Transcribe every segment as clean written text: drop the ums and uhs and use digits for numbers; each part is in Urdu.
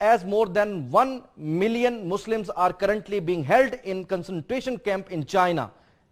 as more than 1 million Muslims are currently being held in concentration camp in China।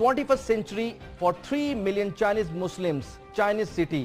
21st century for 3 million Chinese Muslims, Chinese city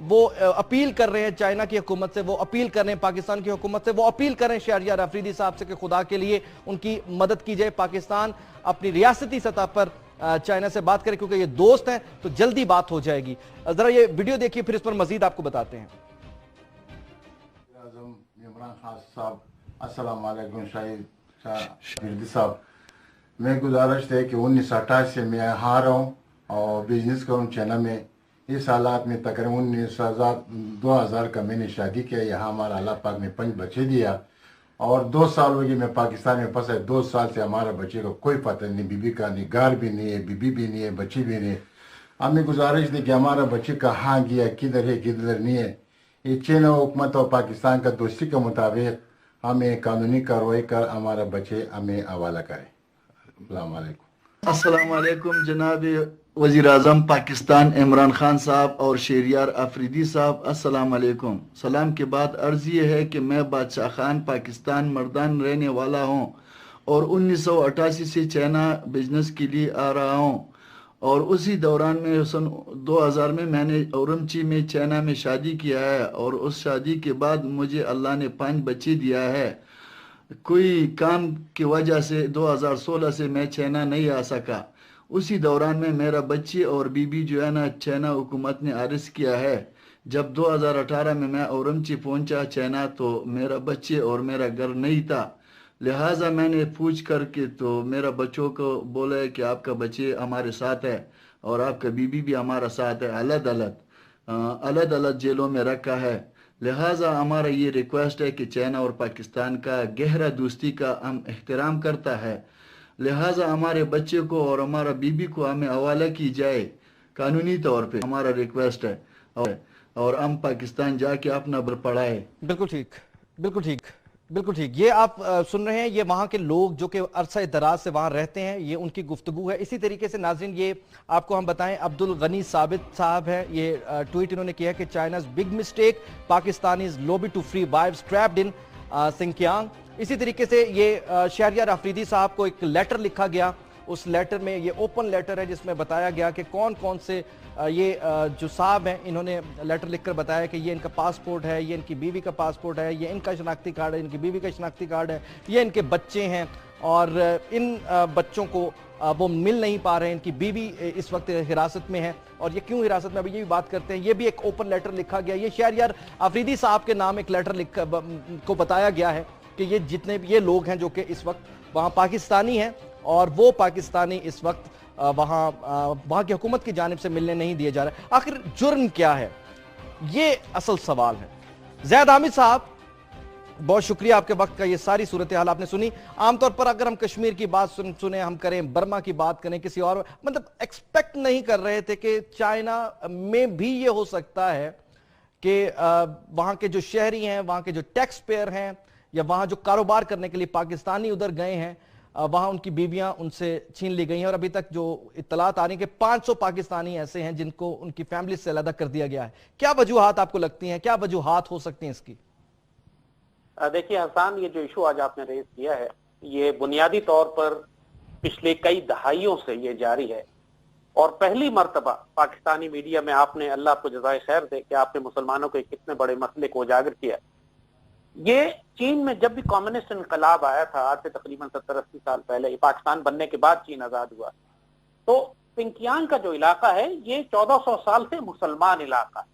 وہ اپیل کر رہے ہیں چائنا کی حکومت سے, وہ اپیل کر رہے ہیں پاکستان کی حکومت سے, وہ اپیل کر رہے ہیں شہریار افریدی صاحب سے کہ خدا کے لیے ان کی مدد کی جائے. پاکستان اپنی ریاستی سطح پر چائنا سے بات کرے کیونکہ یہ دوست ہیں تو جلدی بات ہو جائے گی. ذرا یہ ویڈیو دیکھیے پھر اس پر مزید آپ کو بتاتے ہیں. عمران خان صاحب السلام علیکم. شاہد افریدی صاحب, میں گزارش ہے کہ 1988 سے میں یہاں رہا ہوں اور بزنس کروں چائنا میں. اس حالات میں تقریباً 2000 کا میں نے شادی کیا. یہاں ہمارا اللہ پاک نے 5 بچے دیا اور 2 سال ہو گئے میں پاکستان میں پھنسا. 2 سال سے ہمارا بچے کا کوئی پتہ نہیں, بیوی کا نہیں, گھر بھی نہیں ہے, بیوی بھی نہیں ہے, بچی بھی نہیں ہے. ہمیں گزارش تھی کہ ہمارا بچے کہاں گیا, کدھر ہے, کدھر نہیں ہے. یہ چین حکومت اور پاکستان کا دوستی کے مطابق ہمیں قانونی کارروائی کر ہمارا بچے ہمیں حوالہ کرے. السلام علیکم. السلام علیکم جناب وزیر اعظم پاکستان عمران خان صاحب اور شہریار افریدی صاحب, السلام علیکم. سلام کے بعد عرض یہ ہے کہ میں بادشاہ خان پاکستان مردان رہنے والا ہوں اور 1988 سے چائنا بزنس کے لیے آ رہا ہوں, اور اسی دوران میں سن 2000 میں نے اورمچی میں چائنا میں شادی کیا ہے, اور اس شادی کے بعد مجھے اللہ نے 5 بچے دیا ہے. کوئی کام کی وجہ سے 2016 سے میں چائنا نہیں آ سکا. اسی دوران میں میرا بچے اور بیوی جو ہے نا چائنا حکومت نے ارسٹ کیا ہے. جب 2018 میں اورمچی پہنچا چائنا تو میرا بچے اور میرا گھر نہیں تھا, لہٰذا میں نے پوچھ کر کے تو میرا بچوں کو بولا ہے کہ آپ کا بچے ہمارے ساتھ ہے اور آپ کا بیوی بھی ہمارا ساتھ ہے. الگ الگ جیلوں میں رکھا ہے. لہٰذا ہمارا یہ ریکویسٹ ہے کہ چائنا اور پاکستان کا گہرا دوستی کا ہم احترام کرتا ہے, لہٰذا ہمارے بچے کو اور ہمارا بیوی کو ہمیں حوالہ کی جائے قانونی طور پہ, ہمارا ریکویسٹ ہے, اور ہم پاکستان جا کے اپنا پڑھائے. بالکل ٹھیک, بالکل ٹھیک, بالکل ٹھیک. یہ آپ سن رہے ہیں, یہ وہاں کے لوگ جو کہ عرصہ دراز سے وہاں رہتے ہیں, یہ ان کی گفتگو ہے. اسی طریقے سے ناظرین یہ آپ کو ہم بتائیں, عبدالغنی ثابت صاحب ہیں, یہ ٹویٹ انہوں نے کیا ہے کہ China's big mistake, Pakistanis lobby to free wives trapped in Xinjiang. اسی طریقے سے یہ شہریار افریدی صاحب کو ایک لیٹر لکھا گیا. اس لیٹر میں, یہ اوپن لیٹر ہے جس میں بتایا گیا کہ کون کون سے یہ جو صاحب ہیں انہوں نے لیٹر لکھ کر بتایا کہ یہ ان کا پاسپورٹ ہے, یہ ان کی بیوی کا پاسپورٹ ہے, یہ ان کا شناختی کارڈ ہے, ان کی بیوی کا شناختی کارڈ ہے, یہ ان کے بچے ہیں اور ان بچوں کو وہ مل نہیں پا رہے ہیں. ان کی بیوی اس وقت حراست میں ہے, اور یہ کیوں حراست میں, ابھی یہ بھی بات کرتے ہیں. یہ بھی ایک اوپن لیٹر لکھا گیا. یہ شہریار افریدی صاحب کے نام ایک لیٹر کو بتایا گیا ہے کہ یہ جتنے بھی یہ لوگ ہیں جو کہ اس وقت وہاں پاکستانی ہیں اور وہ پاکستانی اس وقت وہاں کی حکومت کی جانب سے ملنے نہیں دیے جا رہے. آخر جرم کیا ہے, یہ اصل سوال ہے. زید حامد صاحب, بہت شکریہ آپ کے وقت کا. یہ ساری صورتحال آپ نے سنی. عام طور پر اگر ہم کشمیر کی بات سنیں, ہم کریں برما کی بات کریں, کسی اور مطلب ایکسپیکٹ نہیں کر رہے تھے کہ چائنا میں بھی یہ ہو سکتا ہے کہ وہاں کے جو شہری ہیں, وہاں کے جو ٹیکس پیئر ہیں, یا وہاں جو کاروبار کرنے کے لیے پاکستانی ادھر گئے ہیں, وہاں ان کی بیویاں ان سے چھین لی گئی ہیں. اور ابھی تک جو اطلاعات آ رہی ہیں کہ 500 پاکستانی ایسے ہیں جن کو ان کی فیملی سے علیحدہ کر دیا گیا ہے. کیا وجوہات آپ کو لگتی ہیں, کیا وجوہات ہو سکتی ہیں اس کی؟ دیکھیے حسان, یہ جو ایشو آج آپ نے ریز کیا ہے, یہ بنیادی طور پر پچھلے کئی دہائیوں سے یہ جاری ہے, اور پہلی مرتبہ پاکستانی میڈیا میں آپ نے, اللہ آپ کو جزائے خیر دے, کہ آپ نے مسلمانوں کے کتنے بڑے مسئلے کو اجاگر کیا. یہ چین میں جب بھی کمیونسٹ انقلاب آیا تھا, آج سے تقریباً 70-80 سال پہلے, یہ پاکستان بننے کے بعد چین آزاد ہوا, تو سنکیانگ کا جو علاقہ ہے یہ 1400 سال سے مسلمان علاقہ ہے.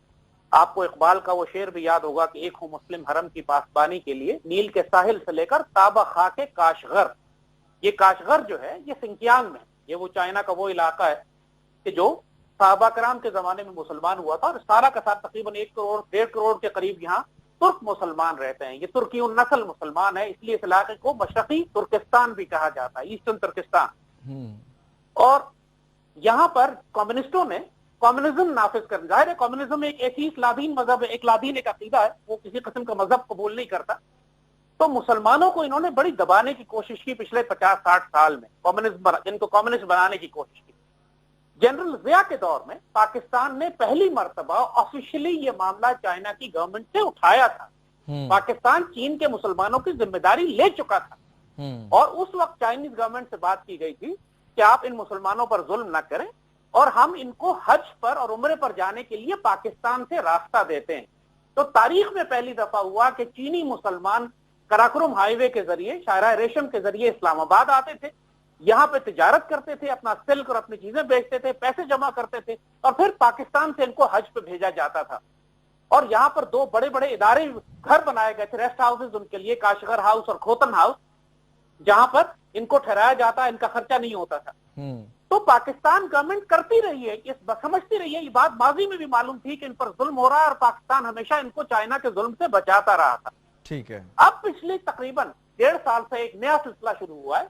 آپ کو اقبال کا وہ شعر بھی یاد ہوگا کہ ایک ہو مسلم حرم کی پاسبانی کے لیے, نیل کے ساحل سے لے کر تابہ خاک کاشغر. یہ کاشغر جو ہے یہ سنکیانگ میں, یہ وہ چائنا کا وہ علاقہ ہے کہ جو صحابہ کرام کے زمانے میں مسلمان ہوا تھا, اور سارا کا ساتھ تقریباً 1 کروڑ 1.5 کروڑ کے قریب یہاں ترک مسلمان رہتے ہیں. یہ ترکی النسل مسلمان ہے, اس لیے اس علاقے کو مشرقی ترکستان بھی کہا جاتا ہے, ایسٹرن ترکستان. اور یہاں پر کمیونسٹوں نے کمیونزم نافذ کرنا, ظاہر ہے کمیونزم ایک ایتھیسٹ لادین مذہب ہے, ایک لادین ایک عقیدہ ہے, وہ کسی قسم کا مذہب قبول نہیں کرتا. تو مسلمانوں کو انہوں نے بڑی دبانے کی کوشش کی پچھلے 50-60 سال میں, کمیونزم جن کو کمیونسٹ بنانے کی کوشش کی. جنرل ضیاء کے دور میں پاکستان نے پہلی مرتبہ آفیشلی یہ معاملہ چائنا کی گورنمنٹ سے اٹھایا تھا. پاکستان چین کے مسلمانوں کی ذمہ داری لے چکا تھا, اور اس وقت چائنیز گورنمنٹ سے بات کی گئی تھی کہ آپ ان مسلمانوں پر ظلم نہ کریں, اور ہم ان کو حج پر اور عمرے پر جانے کے لیے پاکستان سے راستہ دیتے ہیں. تو تاریخ میں پہلی دفعہ ہوا کہ چینی مسلمان کراکرم ہائی وے کے ذریعے، شاہراہ ریشم کے ذریعے اسلام آباد آتے تھے، یہاں پہ تجارت کرتے تھے، اپنا سلک اور اپنی چیزیں بیچتے تھے، پیسے جمع کرتے تھے، اور پھر پاکستان سے ان کو حج پہ بھیجا جاتا تھا. اور یہاں پر 2 بڑے بڑے ادارے، گھر بنائے گئے تھے، ریسٹ ہاؤسز ان کے لیے، کاشغر ہاؤس اور کھوتن ہاؤس، جہاں پر ان کو ٹھہرایا جاتا، ان کا خرچہ نہیں ہوتا تھا. تو پاکستان گورنمنٹ کرتی رہی ہے، سمجھتی رہی ہے، یہ بات ماضی میں بھی معلوم تھی کہ ان پر ظلم ہو رہا ہے، اور پاکستان ہمیشہ ان کو چائنا کے ظلم سے بچاتا رہا تھا. ٹھیک ہے. اب پچھلے تقریباً 1.5 سال سے ایک نیا سلسلہ شروع ہوا ہے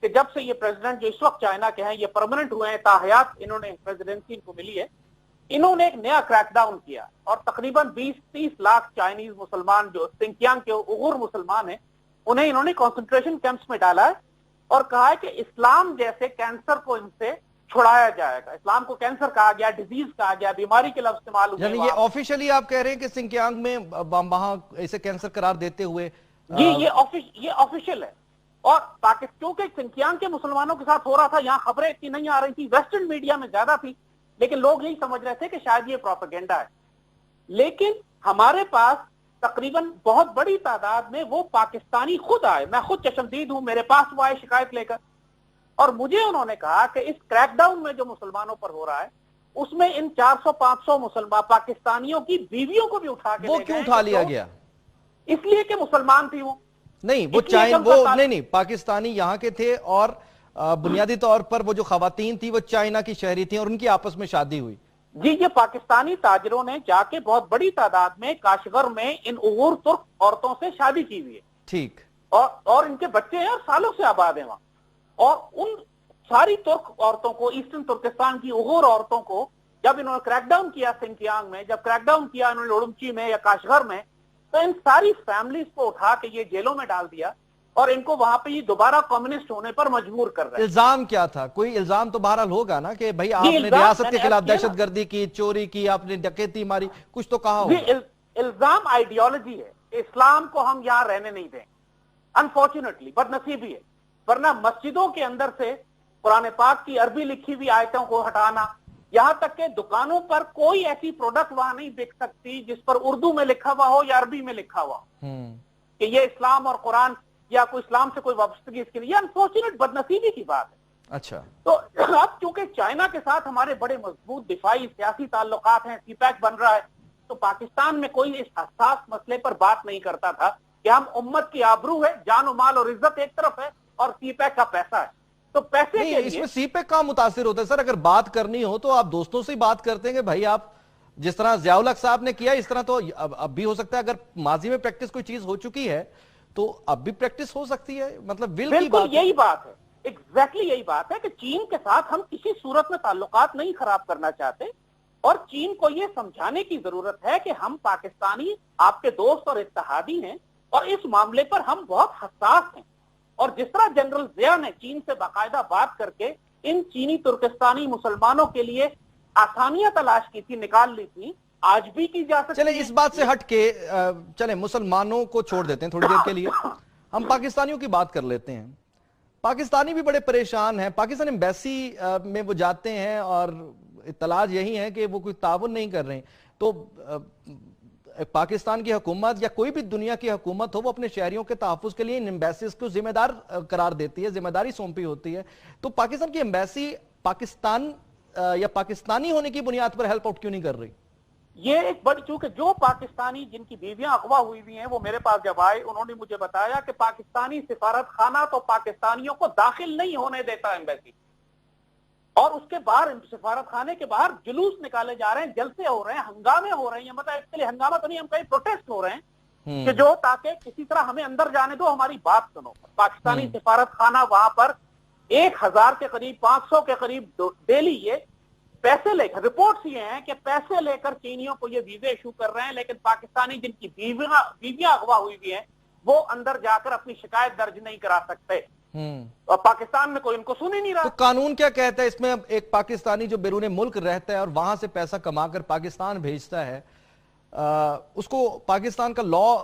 کہ جب سے یہ پریزیڈنٹ جو اس وقت چائنا کے ہیں یہ پرماننٹ ہوئے ہیں، تاحیات انہوں نے پریزیڈنسی ان کو ملی ہے، انہوں نے ایک نیا کریک ڈاؤن کیا اور تقریباً 20-30 لاکھ چائنیز مسلمان جو سنکیانگ کے اوغور مسلمان ہیں انہیں انہوں نے کنسنٹریشن کیمپس میں ڈالا ہے اور کہا ہے کہ اسلام جیسے کینسر کو ان سے چھڑایا جائے گا. اسلام کو کینسر کہا گیا، ڈیزیز کہا گیا، بیماری کے لفظ استعمال ہوئے. یعنی یہ آفیشلی آپ کہہ رہے ہیں کہ سنکیانگ میں وہاں اسے کینسر قرار دیتے ہوئے؟ جی یہ آفیشیل ہے. اور کیونکہ سنکیانگ کے مسلمانوں کے ساتھ ہو رہا تھا، یہاں خبریں اتنی نہیں آ رہی تھی، ویسٹرن میڈیا میں زیادہ تھی، لیکن لوگ یہی سمجھ رہے تھے کہ شاید یہ پروپیگنڈا ہے. لیکن ہمارے پاس تقریباً بہت بڑی تعداد میں وہ پاکستانی خود آئے، میں خود چشمدید ہوں، میرے پاس وہ آئے شکایت لے کر، اور مجھے انہوں نے کہا کہ اس کریک ڈاؤن میں جو مسلمانوں پر ہو رہا ہے اس میں ان 400-500 مسلمان پاکستانیوں کی بیویوں کو بھی اٹھا کے وہ کیوں اٹھا لیا گیا؟ اس لیے کہ مسلمان تھی. وہ نہیں، وہ نہیں پاکستانی یہاں کے تھے، اور بنیادی طور پر وہ جو خواتین تھی وہ چائنا کی شہری تھیں اور ان کی آپس میں شادی ہوئی. جی یہ پاکستانی تاجروں نے جا کے بہت بڑی تعداد میں کاشغر میں ان اوغور ترک عورتوں سے شادی کی ہوئی ہے. ٹھیک. اور ان کے بچے ہیں اور سالوں سے آباد ہیں وہاں. اور ان ساری ترک عورتوں کو، ایسٹرن ترکستان کی اوغور عورتوں کو جب انہوں نے کریک ڈاؤن کیا سنکیانگ میں، جب کریک ڈاؤن کیا انہوں نے اڑمچی میں یا کاشغر میں، تو ان ساری فیملیز کو اٹھا کے یہ جیلوں میں ڈال دیا اور ان کو وہاں پہ یہ دوبارہ کمیونسٹ ہونے پر مجبور کر رہے ہیں. الزام کیا تھا؟ کوئی الزام تو بہرحال ہوگا نا کہ بھائی آپ نے ریاست کے خلاف دہشت گردی کی، چوری کی، آپ نے ڈکیتی ماری، کچھ تو کہا ہوگا. الزام آئیڈیالوجی ہے، اسلام کو ہم یہاں رہنے نہیں دیں، انفارچونیٹلی، بدنصیبی ہے. ورنہ مسجدوں کے اندر سے قرآن پاک کی عربی لکھی ہوئی آیتوں کو ہٹانا، یہاں تک کہ دکانوں پر کوئی ایسی پروڈکٹ وہاں نہیں بک سکتی جس پر اردو میں لکھا ہوا ہو یا عربی میں لکھا ہوا ہو کہ یہ اسلام اور قرآن یا کوئی اسلام سے کوئی وابستگی اس کے لیے. یہ انفارچونیٹ بدنصیبی کی بات ہے. اچھا. تو اب چونکہ چائنا کے ساتھ ہمارے بڑے مضبوط دفاعی سیاسی تعلقات ہیں، سی پیک بن رہا ہے، تو پاکستان میں کوئی اس حساس مسئلے پر بات نہیں کرتا تھا کہ ہم امت کی آبرو ہے، جان و مال اور عزت ایک طرف ہے اور سی پیک کا پیسہ ہے. تو پیسے نہیں، اس میں سی پیک کہاں متاثر ہوتا ہے سر؟ اگر بات کرنی ہو تو آپ دوستوں سے ہی بات کرتے ہیں کہ بھائی آپ جس طرح ضیاء الحق صاحب نے کیا اس طرح تو اب بھی ہو سکتا ہے. اگر ماضی میں پریکٹس کوئی چیز ہو چکی ہے تو اب بھی پریکٹس ہو سکتی ہے. مطلب بالکل یہی بات ہے، ایگزیکٹلی یہی بات ہے کہ چین کے ساتھ ہم کسی صورت میں تعلقات نہیں خراب کرنا چاہتے، اور چین کو یہ سمجھانے کی ضرورت ہے کہ ہم پاکستانی آپ کے دوست اور اتحادی ہیں اور اس معاملے پر ہم بہت حساس ہیں. اور جس طرح جنرل ضیاء نے چین سے باقاعدہ بات کر کے ان چینی ترکستانی مسلمانوں کے لیے آسانیاں تلاش کی تھی، نکال لی تھی، آج بھی کی جا سکتی. چلیں اس بات سے ہٹ کے چلیں مسلمانوں کو چھوڑ دیتے ہیں تھوڑی دیر کے لیے، ہم پاکستانیوں کی بات کر لیتے ہیں. پاکستانی بھی بڑے پریشان ہیں. پاکستان ایمبیسی میں وہ جاتے ہیں اور اطلاعات یہی ہیں کہ وہ کوئی تعاون نہیں کر رہے ہیں. تو پاکستان کی حکومت یا کوئی بھی دنیا کی حکومت ہو، وہ اپنے شہریوں کے تحفظ کے لیے ان ایمبیسیز کو ذمہ دار قرار دیتی ہے، ذمہ داری سونپی ہوتی ہے. تو پاکستان کی ایمبیسی پاکستان یا پاکستانی ہونے کی بنیاد پر ہیلپ آؤٹ کیوں نہیں کر رہی؟ یہ ایک بڑی، چونکہ جو پاکستانی جن کی بیویاں اغوا ہوئی ہوئی ہیں وہ میرے پاس جب آئے انہوں نے مجھے بتایا کہ پاکستانی سفارت خانہ تو پاکستانیوں کو داخل نہیں ہونے دیتا ایمبیسی، اور اس کے باہر سفارت خانے کے باہر جلوس نکالے جا رہے ہیں، جلسے ہو رہے ہیں، ہنگامے ہو رہے ہیں. مطلب اس کے لیے ہنگامہ تو نہیں، ہم کہیں پروٹیسٹ ہو رہے ہیں کہ جو تاکہ کسی طرح ہمیں اندر جانے دو، ہماری بات سنو. پاکستانی سفارت خانہ وہاں پر 1000 کے قریب 500 کے قریب ڈیلی یہ پیسے لے کر، رپورٹس یہ ہیں کہ پیسے لے کر چینیوں کو یہ ویزے ایشو کر رہے ہیں، لیکن پاکستانی جن کی بیویاں اغوا ہوئی ہوئی ہیں وہ اندر جا کر اپنی شکایت درج نہیں کرا سکتے، اور پاکستان میں کوئی ان کو سن ہی نہیں رہا. تو قانون کیا کہتا ہے اس میں؟ ایک پاکستانی جو بیرون ملک رہتا ہے اور وہاں سے پیسہ کما کر پاکستان بھیجتا ہے، اس کو پاکستان کا لا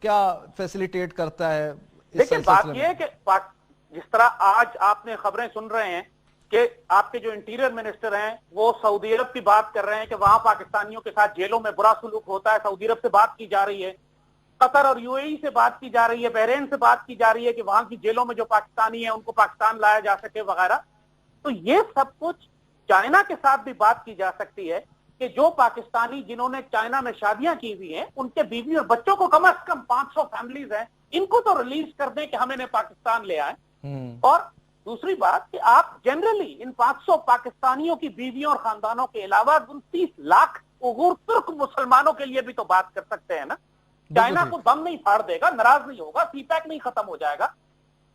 کیا فیسیلیٹیٹ کرتا ہے؟ لیکن بات یہ ہے کہ جس طرح آج آپ نے خبریں سن رہے ہیں کہ آپ کے جو انٹیریئر منسٹر ہیں وہ سعودی عرب کی بات کر رہے ہیں کہ وہاں پاکستانیوں کے ساتھ جیلوں میں برا سلوک ہوتا ہے، سعودی عرب سے بات کی جا رہی ہے، قطر اور یو اے ای سے بات کی جا رہی ہے، بحرین سے بات کی جا رہی ہے کہ وہاں کی جیلوں میں جو پاکستانی ہیں ان کو پاکستان لایا جا سکے وغیرہ. تو یہ سب کچھ چائنا کے ساتھ بھی بات کی جا سکتی ہے کہ جو پاکستانی جنہوں نے چائنا میں شادیاں کی ہوئی ہیں ان کے بیوی اور بچوں کو کم از کم 500 فیملیز ہیں، ان کو تو ریلیز کر دیں کہ ہم انہیں پاکستان لے آئیں. اور دوسری بات کہ آپ جنرلی ان 500 پاکستانیوں کی بیویوں اور خاندانوں کے علاوہ 29 لاکھ اوغور ترک مسلمانوں کے لیے بھی تو بات کر سکتے ہیں نا. چائنا کو بم نہیں پھاڑ دے گا، ناراض نہیں ہوگا، سی پیک نہیں ختم ہو جائے گا،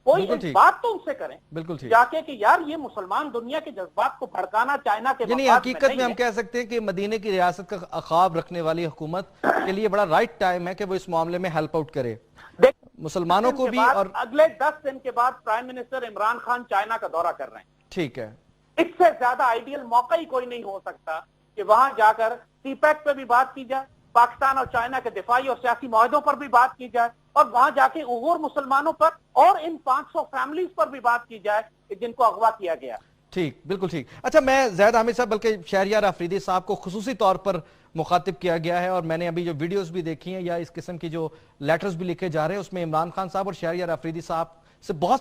کوئی ایک بات تو ان سے کریں بالکل ٹھیک جا کے کہ یار یہ مسلمان دنیا کے جذبات کو بھڑکانا چائنا کے یعنی حقیقت میں ہم کہہ سکتے ہیں کہ مدینے کی ریاست کا خواب رکھنے والی حکومت کے لیے بڑا رائٹ ٹائم ہے کہ وہ اس معاملے میں ہیلپ آؤٹ کرے مسلمانوں کو بھی. اور اگلے 10 دن کے بعد prime minister Imran Khan China کا دورہ کر رہے ہیں. ٹھیک ہے، اس سے زیادہ آئیڈیل موقع ہی کوئی نہیں ہو سکتا کہ وہاں جا کر سی پیک پہ بھی بات کی جائے، پاکستان اور چائنا کے دفاعی اور سیاسی معاہدوں پر بھی بات کی جائے، اور وہاں جا کے اوغور مسلمانوں پر اور ان 500 فیملیز پر بھی بات کی جائے کہ جن کو اغوا کیا گیا. ٹھیک، بالکل ٹھیک. اچھا، میں زید حامد صاحب بلکہ شہریار آفریدی صاحب کو خصوصی طور پر مخاطب کیا گیا ہے، اور میں نے ابھی جو ویڈیوز بھی دیکھی ہیں یا اس قسم کی جو لیٹرز بھی لکھے جا رہے ہیں اس میں عمران خان صاحب اور شہریار آفریدی صاحب سے بہت